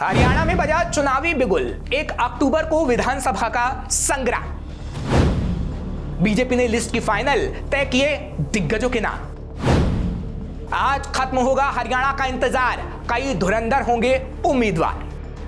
हरियाणा में बजा चुनावी बिगुल। 1 अक्टूबर को विधानसभा का संग्राम। बीजेपी ने लिस्ट की फाइनल तय किए दिग्गजों के नाम। आज खत्म होगा हरियाणा का इंतजार, कई धुरंधर होंगे उम्मीदवार।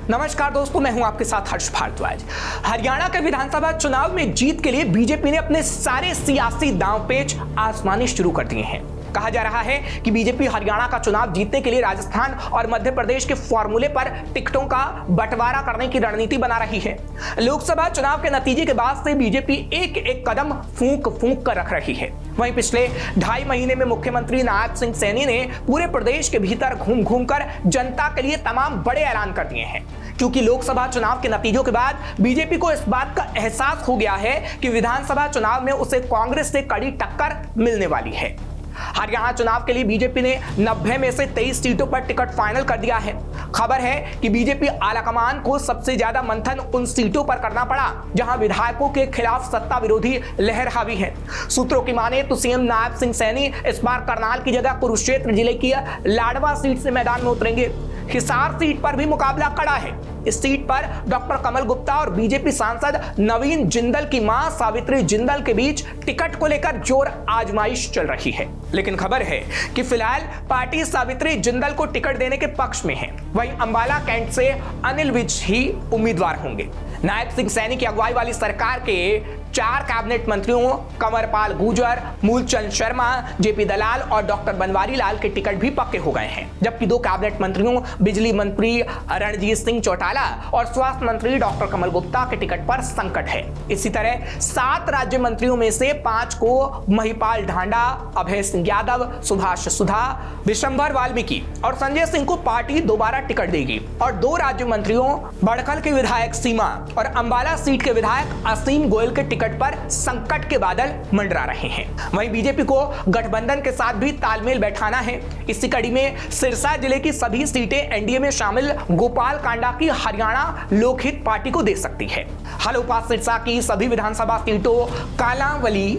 नमस्कार दोस्तों, मैं हूं आपके साथ हर्ष भारद्वाज। हरियाणा के विधानसभा चुनाव में जीत के लिए बीजेपी ने अपने सारे सियासी दांवपेच आजमाने शुरू कर दिए हैं। कहा जा रहा है कि बीजेपी हरियाणा का चुनाव जीतने के लिए राजस्थान और मध्य प्रदेश के फॉर्मूले पर टिकटों का बंटवारा करने की रणनीति बना रही है। लोकसभा चुनाव के नतीजे के बाद से बीजेपी एक एक कदम फूंक फूंक कर रख रही है। वहीं पिछले 2.5 महीने में मुख्यमंत्री नायब सिंह सैनी ने पूरे प्रदेश के भीतर घूम घूम कर जनता के लिए तमाम बड़े ऐलान कर दिए हैं, क्योंकि लोकसभा चुनाव के नतीजों के बाद बीजेपी को इस बात का एहसास हो गया है कि विधानसभा चुनाव में उसे कांग्रेस से कड़ी टक्कर मिलने वाली है। हरियाणा चुनाव के लिए बीजेपी ने 90 में से 23 सीटों पर टिकट फाइनल कर दिया है। खबर है कि बीजेपी आलाकमान को सबसे ज्यादा मंथन उन सीटों पर करना पड़ा जहां विधायकों के खिलाफ सत्ता विरोधी लहर हावी है। सूत्रों की माने तो सीएम नायब सिंह सैनी इस बार करनाल की जगह कुरुक्षेत्र जिले की लाडवा सीट से मैदान में उतरेंगे। हिसार सीट पर भी मुकाबला कड़ा है। इस सीट पर डॉक्टर कमल गुप्ता और बीजेपी सांसद नवीन जिंदल की मां सावित्री जिंदल के बीच टिकट को लेकर जोर आजमाइश चल रही है। लेकिन खबर है कि फिलहाल पार्टी सावित्री जिंदल को टिकट देने के पक्ष में है। वहीं अंबाला कैंट से अनिल विज ही उम्मीदवार होंगे। नायब सिंह सैनी की अगुवाई वाली सरकार के 4 कैबिनेट मंत्रियों कंवरपाल गुर्जर, मूलचंद शर्मा, जेपी दलाल और डॉक्टर बनवारी लाल के टिकट भी पक्के हो गए हैं, जबकि 2 कैबिनेट मंत्रियों बिजली मंत्री रणजीत सिंह चौटाला और स्वास्थ्य मंत्री डॉक्टर कमल गुप्ता के टिकट पर संकट है। इसी तरह 7 राज्य मंत्रियों में से 5 को महिपाल ढांडा, अभय सिंह यादव, सुभाष सुधा, विशंभर वाल्मीकि और संजय सिंह को पार्टी दोबारा टिकट देगी और 2 राज्य मंत्रियों बड़खल के विधायक सीमा और अंबाला सीट के विधायक असीम गोयल के टिकट पर संकट के बादल मंडरा रहे हैं। वहीं बीजेपी को गठबंधन के साथ भी तालमेल बैठाना है। इसी कड़ी में सिरसा जिले की सभी सीटें एनडीए में शामिल गोपाल कांडा की हरियाणा लोकहित पार्टी को दे सकती है। हलोपा सिरसा की सभी विधानसभा सीटों कालांवाली,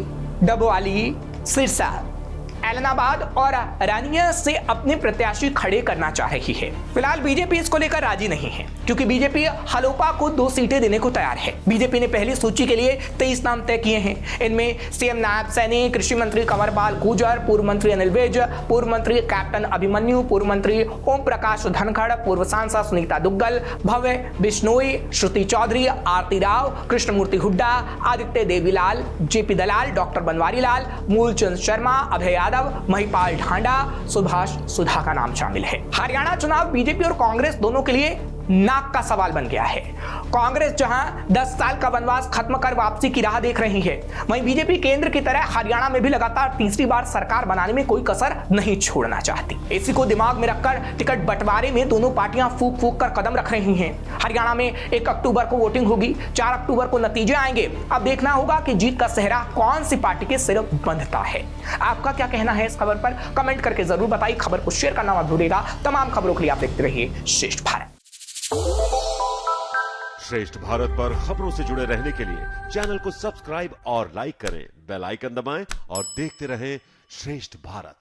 डबवाली, सिरसा, एलनाबाद और रानिया से अपने प्रत्याशी खड़े करना चाह रही है। फिलहाल बीजेपी इसको लेकर राजी नहीं है, क्योंकि बीजेपी हलोपा को 2 सीटें देने को तैयार है। बीजेपी ने पहली सूची के लिए 23 नाम तय किए हैं। इनमें सीएम नायब सैनी, कृषि मंत्री कंवरपाल गुर्जर, पूर्व मंत्री अनिल विज, पूर्व मंत्री कैप्टन अभिमन्यु, पूर्व मंत्री ओम प्रकाश धनखड़, पूर्व सांसद सुनीता दुग्गल, भव्य बिश्नोई, श्रुति चौधरी, आरती राव, कृष्णमूर्ति हुड्डा, आदित्य देवीलाल, जेपी दलाल, डॉक्टर बनवारी लाल, मूलचंद शर्मा, अभय यादव, महिपाल ढांडा, सुभाष सुधा का नाम शामिल है। हरियाणा चुनाव बीजेपी और कांग्रेस दोनों के लिए नाक का सवाल बन गया है। कांग्रेस जहां 10 साल का वनवास खत्म कर वापसी की राह देख रही है, वहीं बीजेपी केंद्र की तरह हरियाणा में भी लगातार तीसरी बार सरकार बनाने में कोई कसर नहीं छोड़ना चाहती। इसी को दिमाग में रखकर टिकट बंटवारे में दोनों पार्टियां फूंक फूंक कर कदम रख रही हैं। हरियाणा में 1 अक्टूबर को वोटिंग होगी, 4 अक्टूबर को नतीजे आएंगे। अब देखना होगा कि जीत का सेहरा कौन सी पार्टी के सिर बंधता है। आपका क्या कहना है इस खबर पर? कमेंट करके जरूर बताइए। खबर को शेयर करना मत भूलिएगा। तमाम खबरों के लिए आप देखते रहिए श्रेष्ठ भारत। श्रेष्ठ भारत पर खबरों से जुड़े रहने के लिए चैनल को सब्सक्राइब और लाइक करें, बेल आइकन दबाएं और देखते रहें श्रेष्ठ भारत।